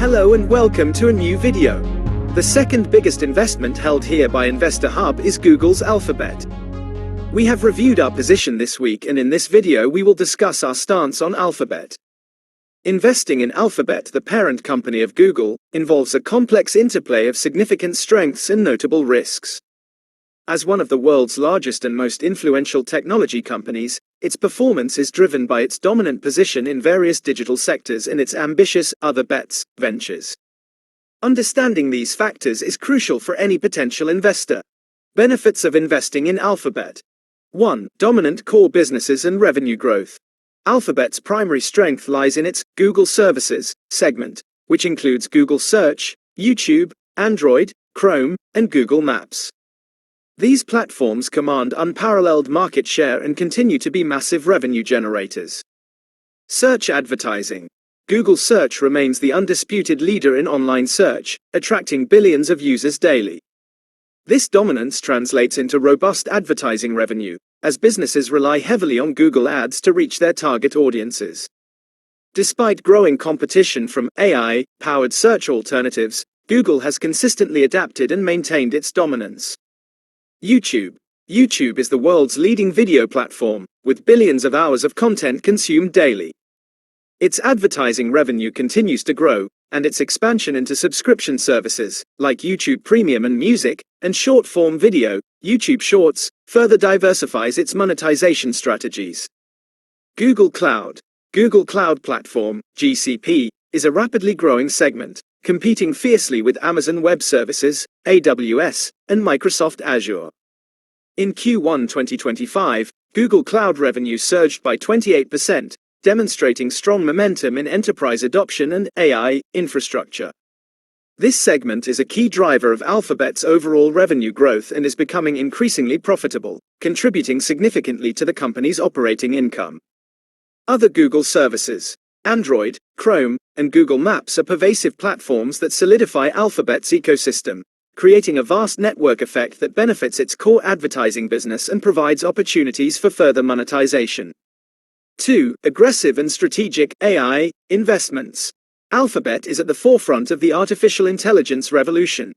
Hello and welcome to a new video. The second biggest investment held here by Investor Hub is Google's Alphabet. We have reviewed our position this week, and in this video we will discuss our stance on Alphabet. Investing in Alphabet, the parent company of Google, involves a complex interplay of significant strengths and notable risks. As one of the world's largest and most influential technology companies, its performance is driven by its dominant position in various digital sectors and its ambitious other bets ventures. Understanding these factors is crucial for any potential investor. Benefits of investing in Alphabet. 1. Dominant core businesses and revenue growth. Alphabet's primary strength lies in its Google Services segment, which includes Google Search, YouTube, Android, Chrome, and Google Maps. These platforms command unparalleled market share and continue to be massive revenue generators. Search advertising. Google Search remains the undisputed leader in online search, attracting billions of users daily. This dominance translates into robust advertising revenue, as businesses rely heavily on Google Ads to reach their target audiences. Despite growing competition from AI-powered search alternatives, Google has consistently adapted and maintained its dominance. YouTube. YouTube is the world's leading video platform, with billions of hours of content consumed daily. Its advertising revenue continues to grow, and its expansion into subscription services, like YouTube Premium and Music, and short-form video, YouTube Shorts, further diversifies its monetization strategies. Google Cloud. Google Cloud Platform, GCP, is a rapidly growing segment, competing fiercely with Amazon Web Services, AWS, and Microsoft Azure. In Q1 2025, Google Cloud revenue surged by 28%, demonstrating strong momentum in enterprise adoption and AI infrastructure. This segment is a key driver of Alphabet's overall revenue growth and is becoming increasingly profitable, contributing significantly to the company's operating income. Other Google services. Android, Chrome, and Google Maps are pervasive platforms that solidify Alphabet's ecosystem, creating a vast network effect that benefits its core advertising business and provides opportunities for further monetization. 2. Aggressive and strategic AI investments. Alphabet is at the forefront of the artificial intelligence revolution.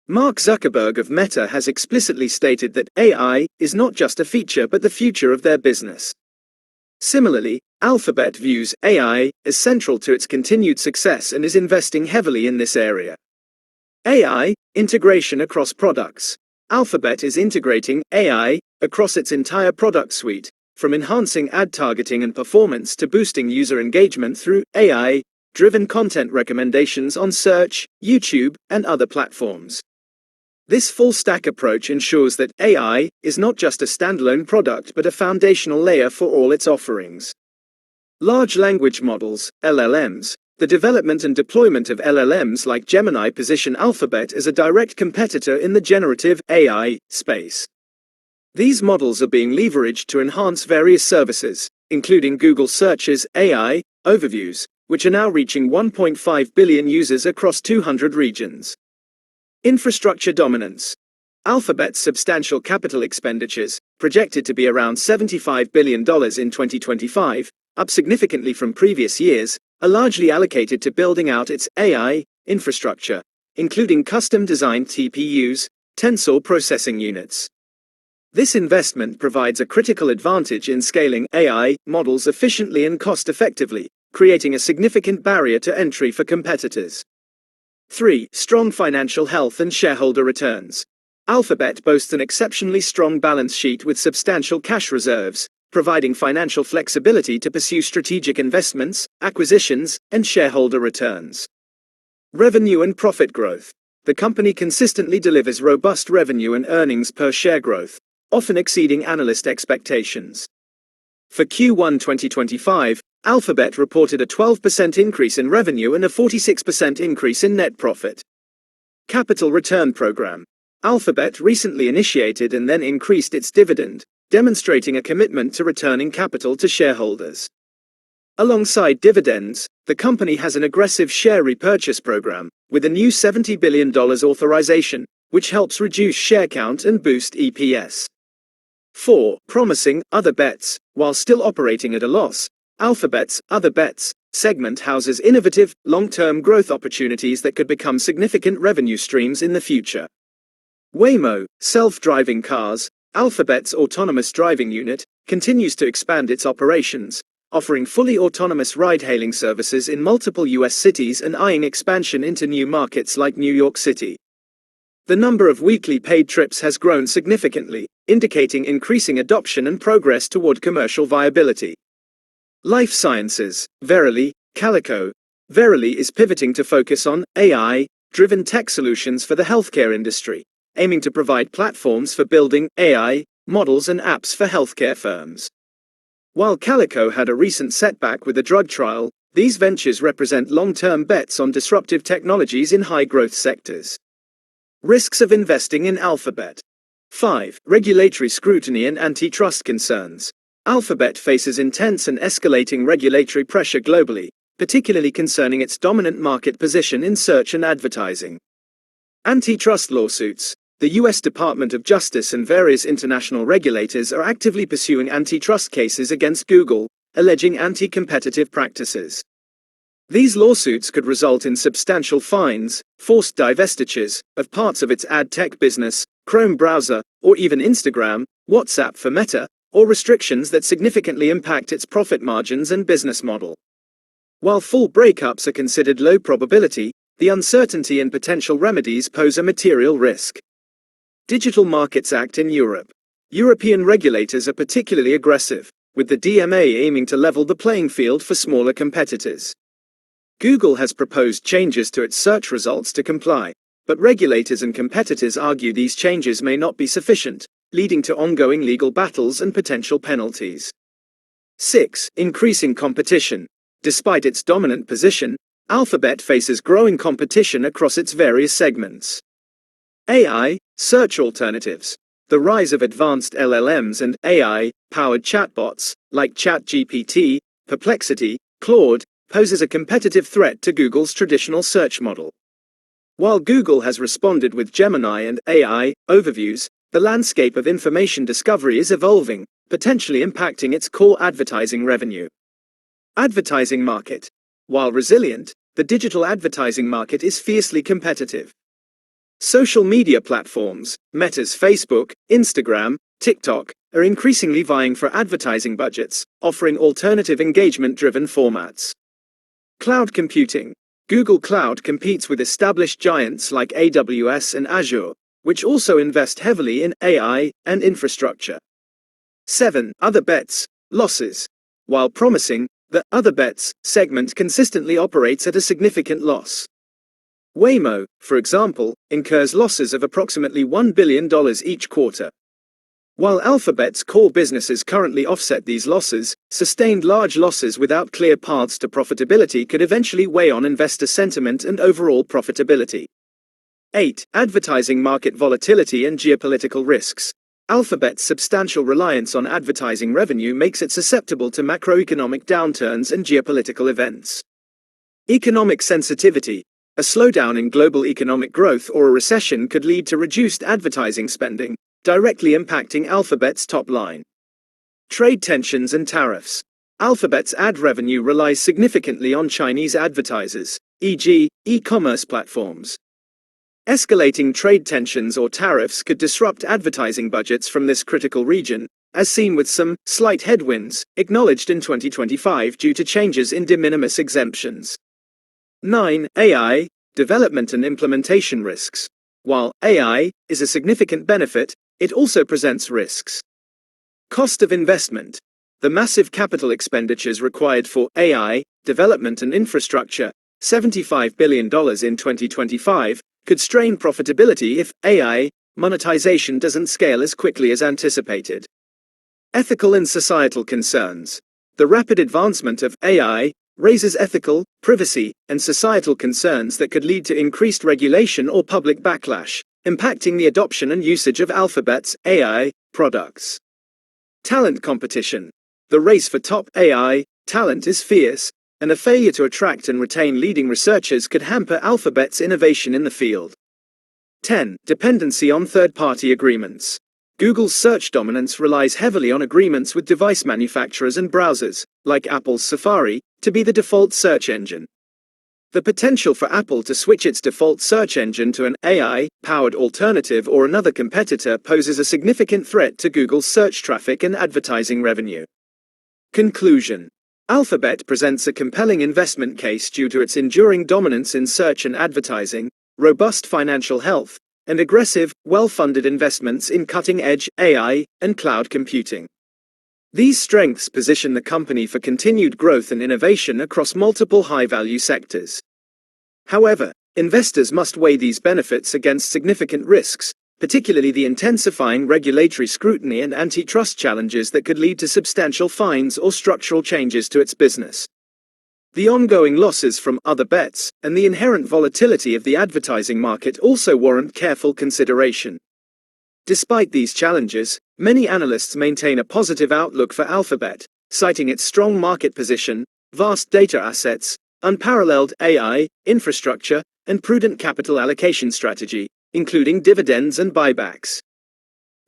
Mark Zuckerberg of Meta has explicitly stated that AI is not just a feature but the future of their business. Similarly, Alphabet views AI as central to its continued success and is investing heavily in this area. AI integration across products. Alphabet is integrating AI across its entire product suite, from enhancing ad targeting and performance to boosting user engagement through AI-driven content recommendations on Search, YouTube, and other platforms. This full-stack approach ensures that AI is not just a standalone product but a foundational layer for all its offerings. Large language models, LLMs. The development and deployment of LLMs like Gemini position Alphabet as a direct competitor in the generative AI space. These models are being leveraged to enhance various services, including Google Search's AI overviews, which are now reaching 1.5 billion users across 200 regions. Infrastructure dominance. Alphabet's substantial capital expenditures, projected to be around $75 billion in 2025, up significantly from previous years, are largely allocated to building out its AI infrastructure, including custom-designed TPUs, tensor processing units. This investment provides a critical advantage in scaling AI models efficiently and cost-effectively, creating a significant barrier to entry for competitors. 3. Strong financial health and shareholder returns. Alphabet boasts an exceptionally strong balance sheet with substantial cash reserves, providing financial flexibility to pursue strategic investments, acquisitions, and shareholder returns. Revenue and profit growth. The company consistently delivers robust revenue and earnings per share growth, often exceeding analyst expectations. For Q1 2025, Alphabet reported a 12% increase in revenue and a 46% increase in net profit. Capital Return Program. Alphabet recently initiated and then increased its dividend, demonstrating a commitment to returning capital to shareholders. Alongside dividends, the company has an aggressive share repurchase program, with a new $70 billion authorization, which helps reduce share count and boost EPS. 4. Promising other bets. While still operating at a loss, Alphabet's other bets segment houses innovative, long-term growth opportunities that could become significant revenue streams in the future. Waymo, self-driving cars, Alphabet's autonomous driving unit, continues to expand its operations, offering fully autonomous ride-hailing services in multiple US cities and eyeing expansion into new markets like New York City. The number of weekly paid trips has grown significantly, indicating increasing adoption and progress toward commercial viability. Life sciences, Verily, Calico. Verily is pivoting to focus on AI-driven tech solutions for the healthcare industry, aiming to provide platforms for building AI models and apps for healthcare firms. While Calico had a recent setback with a drug trial, these ventures represent long-term bets on disruptive technologies in high-growth sectors. Risks of investing in Alphabet. 5. Regulatory scrutiny and antitrust concerns. Alphabet faces intense and escalating regulatory pressure globally, particularly concerning its dominant market position in search and advertising. Antitrust lawsuits. The U.S. Department of Justice and various international regulators are actively pursuing antitrust cases against Google, alleging anti-competitive practices. These lawsuits could result in substantial fines, forced divestitures of parts of its ad tech business, Chrome browser, or even Instagram, WhatsApp for Meta, or restrictions that significantly impact its profit margins and business model. While full breakups are considered low probability, the uncertainty and potential remedies pose a material risk. Digital Markets Act in Europe. European regulators are particularly aggressive, with the DMA aiming to level the playing field for smaller competitors. Google has proposed changes to its search results to comply, but regulators and competitors argue these changes may not be sufficient, leading to ongoing legal battles and potential penalties. 6. Increasing competition. Despite its dominant position, Alphabet faces growing competition across its various segments. AI, search alternatives. The rise of advanced LLMs and AI-powered chatbots, like ChatGPT, Perplexity, Claude, poses a competitive threat to Google's traditional search model. While Google has responded with Gemini and AI overviews, the landscape of information discovery is evolving, potentially impacting its core advertising revenue. Advertising market. While resilient, the digital advertising market is fiercely competitive. Social media platforms, Meta's Facebook, Instagram, TikTok, are increasingly vying for advertising budgets, offering alternative engagement-driven formats. Cloud computing. Google Cloud competes with established giants like AWS and Azure, which also invest heavily in AI and infrastructure. 7. Other bets, losses. While promising, the other bets segment consistently operates at a significant loss. Waymo, for example, incurs losses of approximately $1 billion each quarter. While Alphabet's core businesses currently offset these losses, sustained large losses without clear paths to profitability could eventually weigh on investor sentiment and overall profitability. 8. Advertising market volatility and geopolitical risks. Alphabet's substantial reliance on advertising revenue makes it susceptible to macroeconomic downturns and geopolitical events. Economic sensitivity. A slowdown in global economic growth or a recession could lead to reduced advertising spending, directly impacting Alphabet's top line. Trade tensions and tariffs. Alphabet's ad revenue relies significantly on Chinese advertisers, e.g., e-commerce platforms. Escalating trade tensions or tariffs could disrupt advertising budgets from this critical region, as seen with some slight headwinds acknowledged in 2025 due to changes in de minimis exemptions. 9. AI, development and implementation risks. While AI is a significant benefit, it also presents risks. Cost of investment. The massive capital expenditures required for AI, development and infrastructure, $75 billion in 2025, could strain profitability if AI monetization doesn't scale as quickly as anticipated. Ethical and societal concerns. The rapid advancement of AI raises ethical, privacy, and societal concerns that could lead to increased regulation or public backlash, impacting the adoption and usage of Alphabet's AI products. Talent competition. The race for top AI talent is fierce, and a failure to attract and retain leading researchers could hamper Alphabet's innovation in the field. 10. Dependency on third-party agreements. Google's search dominance relies heavily on agreements with device manufacturers and browsers, like Apple's Safari, to be the default search engine. The potential for Apple to switch its default search engine to an AI-powered alternative or another competitor poses a significant threat to Google's search traffic and advertising revenue. Conclusion: Alphabet presents a compelling investment case due to its enduring dominance in search and advertising, robust financial health, and aggressive, well-funded investments in cutting-edge AI and cloud computing. These strengths position the company for continued growth and innovation across multiple high-value sectors. However, investors must weigh these benefits against significant risks, particularly the intensifying regulatory scrutiny and antitrust challenges that could lead to substantial fines or structural changes to its business. The ongoing losses from other bets and the inherent volatility of the advertising market also warrant careful consideration. Despite these challenges, many analysts maintain a positive outlook for Alphabet, citing its strong market position, vast data assets, unparalleled AI infrastructure, and prudent capital allocation strategy, including dividends and buybacks.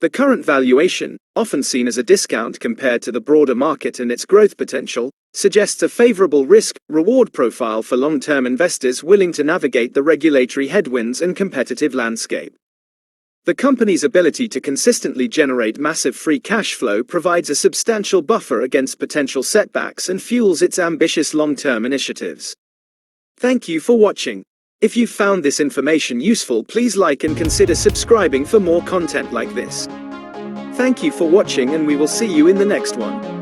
The current valuation, often seen as a discount compared to the broader market and its growth potential, suggests a favorable risk-reward profile for long-term investors willing to navigate the regulatory headwinds and competitive landscape. The company's ability to consistently generate massive free cash flow provides a substantial buffer against potential setbacks and fuels its ambitious long-term initiatives. Thank you for watching. If you found this information useful, please like and consider subscribing for more content like this. Thank you for watching, and we will see you in the next one.